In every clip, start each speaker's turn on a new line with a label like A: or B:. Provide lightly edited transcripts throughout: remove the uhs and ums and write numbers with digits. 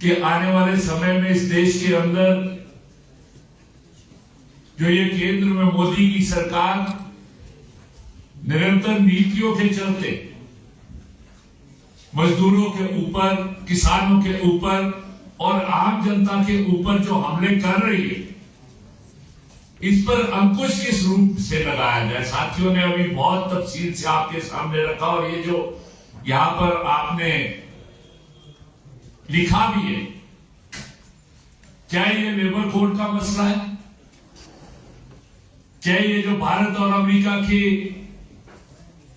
A: कि आने वाले समय में इस देश के अंदर जो ये केंद्र में मोदी की सरकार निरंतर नीतियों के चलते मजदूरों के ऊपर, किसानों के ऊपर और आम जनता के ऊपर जो हमले कर रही है, इस पर अंकुश किस रूप से लगाया जाए। साथियों ने अभी बहुत तफसील से आपके सामने रखा और ये जो यहां पर आपने लिखा भी है, चाहे ये लेबर कोड का मसला है, चाहे ये जो भारत और अमेरिका के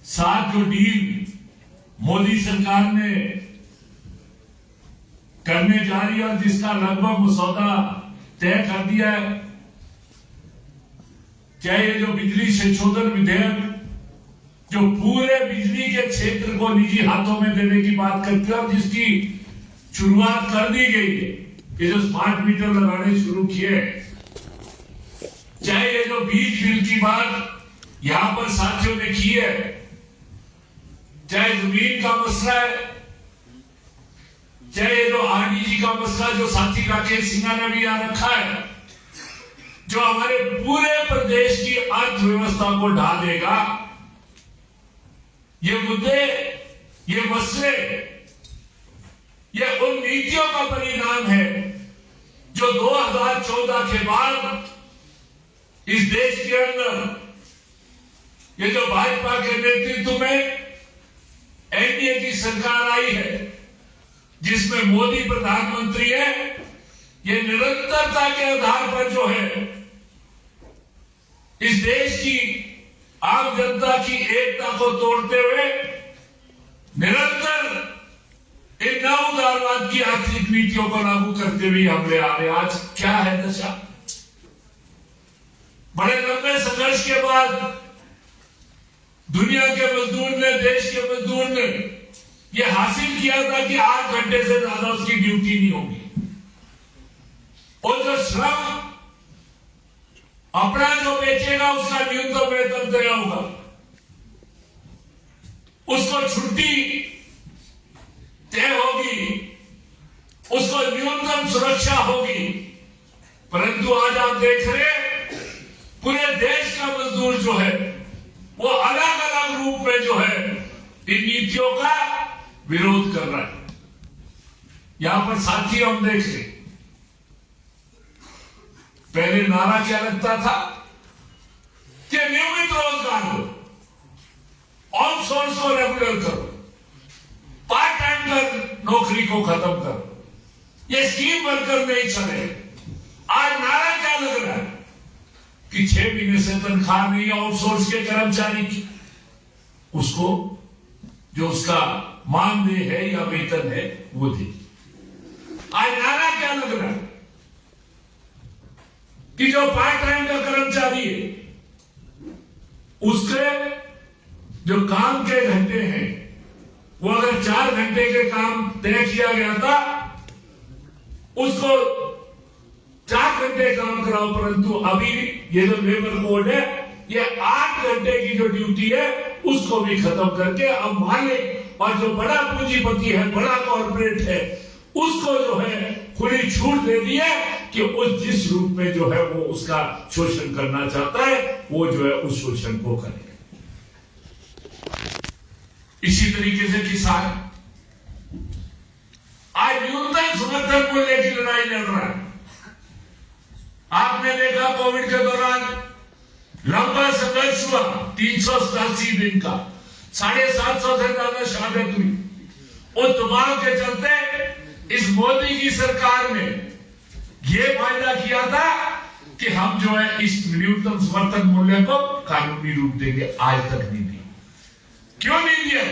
A: साथ जो डील मोदी सरकार ने करने जा रही है और जिसका लगभग मसौदा तय कर दिया है, चाहे ये जो बिजली संशोधन विधेयक जो पूरे बिजली के क्षेत्र को निजी हाथों में देने की बात करते हैं और जिसकी शुरुआत कर दी गई है, ये जो स्मार्ट मीटर लगाने शुरू किए, चाहे ये जो बीज बिल की बात यहां पर साथियों ने की है, चाहे जमीन का मसला है, चाहे जो आरडीजी का मसला जो साथी राकेश सिन्हा ने भी यहां रखा है, जो हमारे पूरे प्रदेश की अर्थव्यवस्था को ढा देगा, ये मुद्दे, ये मसले, ये उन नीतियों का परिणाम है जो 2014 के बाद इस देश के अंदर ये जो भाजपा के नेतृत्व में एनडीए की सरकार आई है, जिसमें मोदी प्रधानमंत्री है, ये निरंतरता के आधार पर जो है इस देश की आम जनता की एकता को तोड़ते हुए निरंतर इन नवउदारवाद की आर्थिक नीतियों को लागू करते हुए हमले आ रहे। आज क्या है दशा? बड़े लंबे संघर्ष के बाद दुनिया के मजदूर ने, देश के मजदूर ने यह हासिल किया था कि 8 घंटे से ज्यादा उसकी ड्यूटी नहीं होगी और जो श्रम अपना जो बेचेगा उसका न्यूनतम वेतन तय होगा, उसको छुट्टी तय होगी, उसको न्यूनतम सुरक्षा होगी। परंतु आज आप देख रहे पूरे देश का मजदूर जो है वो अलग अलग रूप में जो है इन नीतियों का विरोध कर रहा है। यहां पर साथी हम देख रहे, पहले नारा क्या लगता था कि नियमित रोजगार हो, ऑन सोर्स को रेगुलर करो, पार्ट टाइम कर नौकरी को खत्म करो, ये स्कीम वर्कर नहीं चले। आज नारा क्या लग रहा है कि 6 महीने से तनख्वाह नहीं आउटसोर्स के कर्मचारी की, उसको जो उसका मानदेय है या वेतन है वो दे। आज नारा क्या लग रहा है कि जो पार्ट टाइम का कर्मचारी है उसके जो काम के घंटे हैं वो अगर 4 घंटे के काम तय किया गया था उसको 4 घंटे काम कराओ, परंतु अभी ये जो लेबर कोड है ये 8 घंटे की जो ड्यूटी है उसको भी खत्म करके अब मालिक और जो बड़ा पूंजीपति है, बड़ा कॉर्पोरेट है, उसको जो है खुली छूट दे दी है कि उस जिस रूप में जो है वो उसका शोषण करना चाहता है वो जो है उस शोषण को करे। इसी तरीके से किसान आज न्यूनतम समर्थन मूल्य की लड़ाई लड़ रहा है। आपने देखा कोविड के दौरान लंबा संघर्ष हुआ, 387 दिन का, 750 से ज्यादा शहादत हुई। उस दबाव के चलते इस मोदी की सरकार ने यह वायदा किया था कि हम जो है इस न्यूनतम समर्थन मूल्य को कानूनी रूप देंगे। आज तक नहीं दिया। क्यों नहीं दिया?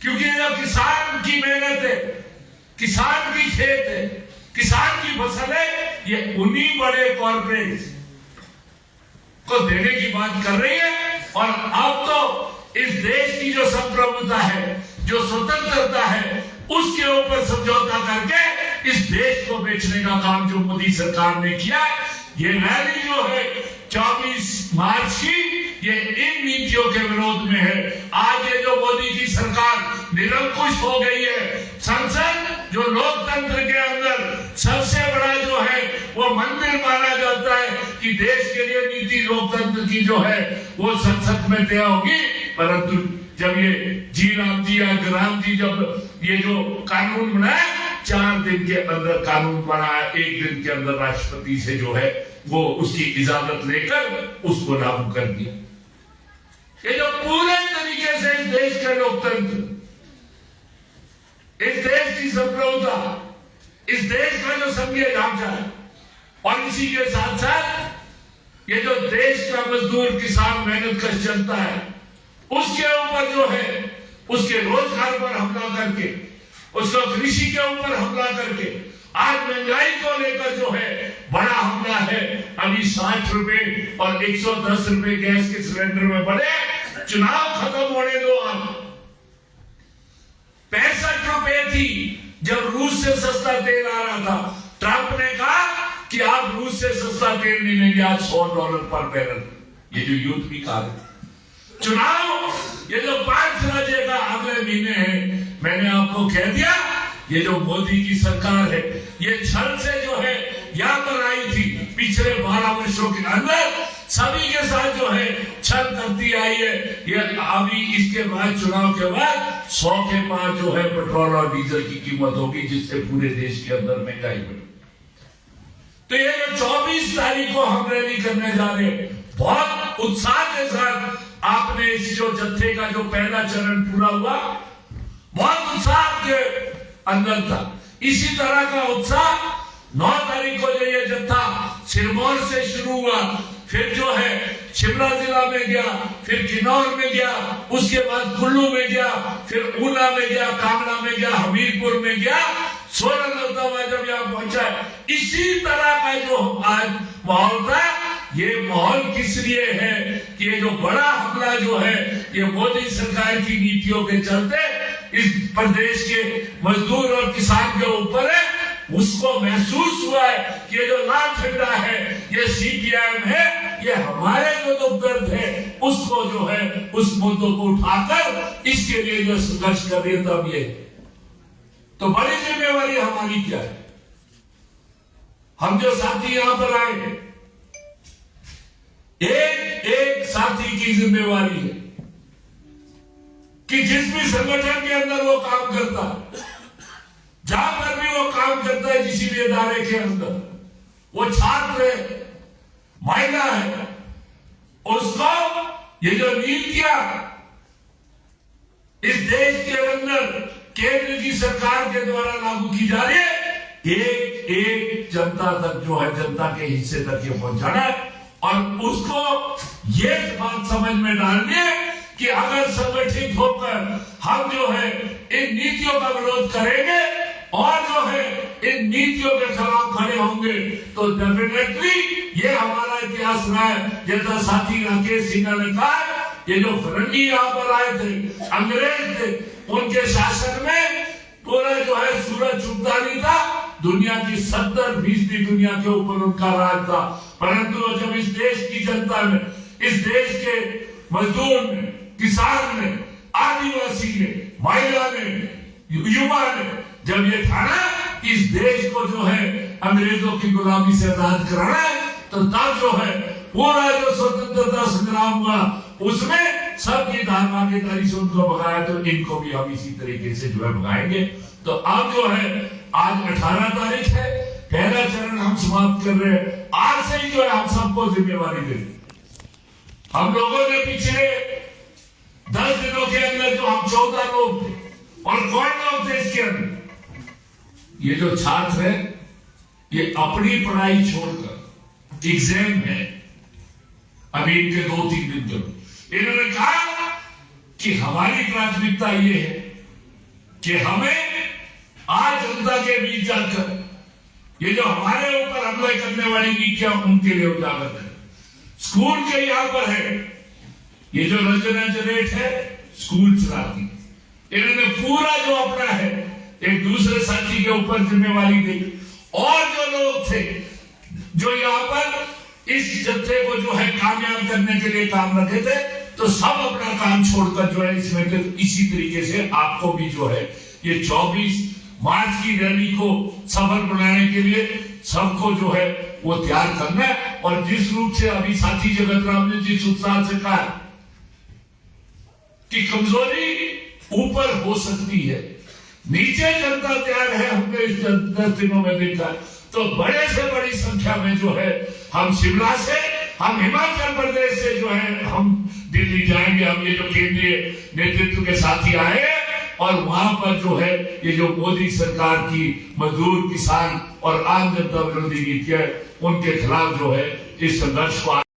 A: क्योंकि ये किसान की मेहनत है, किसान की खेत है, किसान की फसल है, ये उन्हीं बड़े कॉर्पोरेट को देने की बात कर रही है। और अब तो इस देश की जो संप्रभुता है, जो स्वतंत्रता है, उसके ऊपर समझौता करके इस देश को बेचने का काम जो मोदी सरकार ने किया। ये रैली जो है 24 मार्च की, ये इन नीतियों के विरोध में है। आज ये जो मोदी की सरकार निरंकुश हो गई है, संसद जो लोकतंत्र के अंदर सबसे बड़ा जो है वो मंदिर माना जाता है कि देश के लिए नीति लोकतंत्र की जो है वो संसद में तय होगी, परंतु जब ये जी राम जी या राम जी जब ये जो कानून बनाया 4 दिन के अंदर कानून बनाया, 1 दिन के अंदर राष्ट्रपति से जो है वो उसकी इजाजत लेकर उसको लागू कर दिया। ये जो पूरे तरीके से इस देश के लोकतंत्र, इस देश की संप्रभुता, इस देश का जो संघीय ढांचा है, और इसी के साथ साथ ये जो देश का मजदूर किसान मेहनत कर चलता है उसके ऊपर जो है उसके रोजगार पर हमला करके, उसको कृषि के ऊपर हमला करके, आज महंगाई को लेकर जो है बड़ा हमला है। अभी 60 रुपए और 110 रुपए गैस के सिलेंडर में बढ़े, चुनाव खत्म होने दो। आप 65 रुपए थी जब रूस से सस्ता तेल आ रहा था, ट्रंप ने कहा कि आप रूस से सस्ता तेल नहीं लेंगे, आज $100 पर बैरल। ये जो युद्ध भी कहा, चुनाव ये जो 5 राज्य का अगले महीने है, मैंने आपको कह दिया ये जो मोदी की सरकार है ये छल से जो है यहाँ पर आई थी, पिछले 12 वर्षों के अंदर सभी के साथ जो है छल करती आई है। ये अभी इसके बाद चुनाव के बाद 100 के पार जो है पेट्रोल और डीजल की कीमत होगी, जिससे पूरे देश के अंदर महंगाई बढ़ी। तो ये जो 24 तारीख को हम रैली करने जा रहे हैं, बहुत उत्साह के साथ आपने इस जो जत्थे का जो पहला चरण पूरा हुआ, बहुत उत्साह के अंदर था। इसी तरह का उत्साह 9 तारीख को जो ये जत्था सिरमौर से शुरू हुआ, फिर जो है शिमला जिला में गया, फिर किन्नौर में गया, उसके बाद कुल्लू में गया, फिर ऊना में गया, कांगड़ा में गया, हमीरपुर में गया, सोलन होता हुआ जब यहाँ पहुंचा। इसी तरह का जो आज माहौल था, ये माहौल किस लिए है कि ये जो बड़ा हमला जो है ये मोदी सरकार की नीतियों के चलते इस प्रदेश के मजदूर और किसान के ऊपर है। उसको महसूस हुआ है कि ये जो लाल झंडा है ये सीपीआईएम है, ये हमारे जो दुख दर्द है उसको जो है उस मुद्दों को उठाकर इसके लिए जो संघर्ष कर रहे तब ये। तो बड़ी जिम्मेवारी हमारी क्या है? हम जो साथी यहां पर आए, एक साथी की जिम्मेवारी है कि जिस भी संगठन के अंदर वो काम करता है, जहां पर भी वो काम करता है, किसी भी इदारे के अंदर, वो छात्र है, महिला है, उसको ये जो नीतियां इस देश के अंदर केंद्र की सरकार के द्वारा लागू की जा रही है, एक जनता तक जो है, जनता के हिस्से तक ये पहुंचाना है। और उसको ये बात समझ में डालनी है कि अगर संगठित होकर हम जो है इन नीतियों का विरोध करेंगे और जो है इन नीतियों के खिलाफ खड़े होंगे तो डेफिनेटली ये हमारा इतिहास रहा है। जैसा साथी राकेश सिन्हा ने कहा, ये जो फिरंगी यहाँ पर आए थे, अंग्रेज थे, उनके शासन में पूरा जो है सूरज छुपता नहीं था, दुनिया की 70% दुनिया के ऊपर उनका राज था। परंतु जब इस देश की जनता ने, इस देश के मजदूर ने, किसान ने, आदिवासी ने, महिला ने, युवा ने जब ये ठाना कि इस देश को जो है अंग्रेजों की गुलामी से आजाद कराना है, तो तब जो है पूरा जो स्वतंत्रता संग्राम हुआ उसमें सबकी भागीदारी से उनको भगाया। तो इनको भी हम इसी तरीके से जो है भगाएंगे। तो अब जो है आज 18 तारीख है, पहला चरण हम समाप्त कर रहे हैं। आज से ही जो है हम सबको जिम्मेवारी दे, हम लोगों ने पिछले 10 दिनों के अंदर जो हम 14 लोग थे, और कौन लोग थे इसके अंदर, ये जो छात्र है ये अपनी पढ़ाई छोड़कर, एग्जाम है अभी इनके 2-3 दिन तक, इन्होंने कहा कि हमारी प्राथमिकता ये है कि हमें आज जनता के बीच जाकर ये जो हमारे ऊपर हमला करने वाली नीतियां उनके लिए उजागर करें। स्कूल के यहां पर है ये जो रेट है, स्कूल चलाती, इन्होंने पूरा जो अपना है एक दूसरे साथी के ऊपर जिम्मेवारी दी। और जो लोग थे जो यहाँ पर इस जत्थे को जो है कामयाब करने के लिए काम रखे थे, तो सब अपना काम छोड़कर जो है इसमें, इसी तरीके से आपको भी जो है ये 24 मार्च की रैली को सफल बनाने के लिए सबको जो है वो तैयार करना है। और जिस रूप से अभी साथी जगत राम ने जिस उत्साह से कहा कि कमजोरी ऊपर हो सकती है, नीचे जनता तैयार है, हमने इस 10 दिनों में देखा। तो बड़े से बड़ी संख्या में जो है हम शिमला से, हम हिमाचल प्रदेश से जो है हम दिल्ली जाएंगे। हम ये जो केंद्रीय नेतृत्व के साथी आए और वहां पर जो है ये जो मोदी सरकार की मजदूर, किसान और आम जनता विरोधी नीतियां, उनके खिलाफ जो है इस संघर्ष को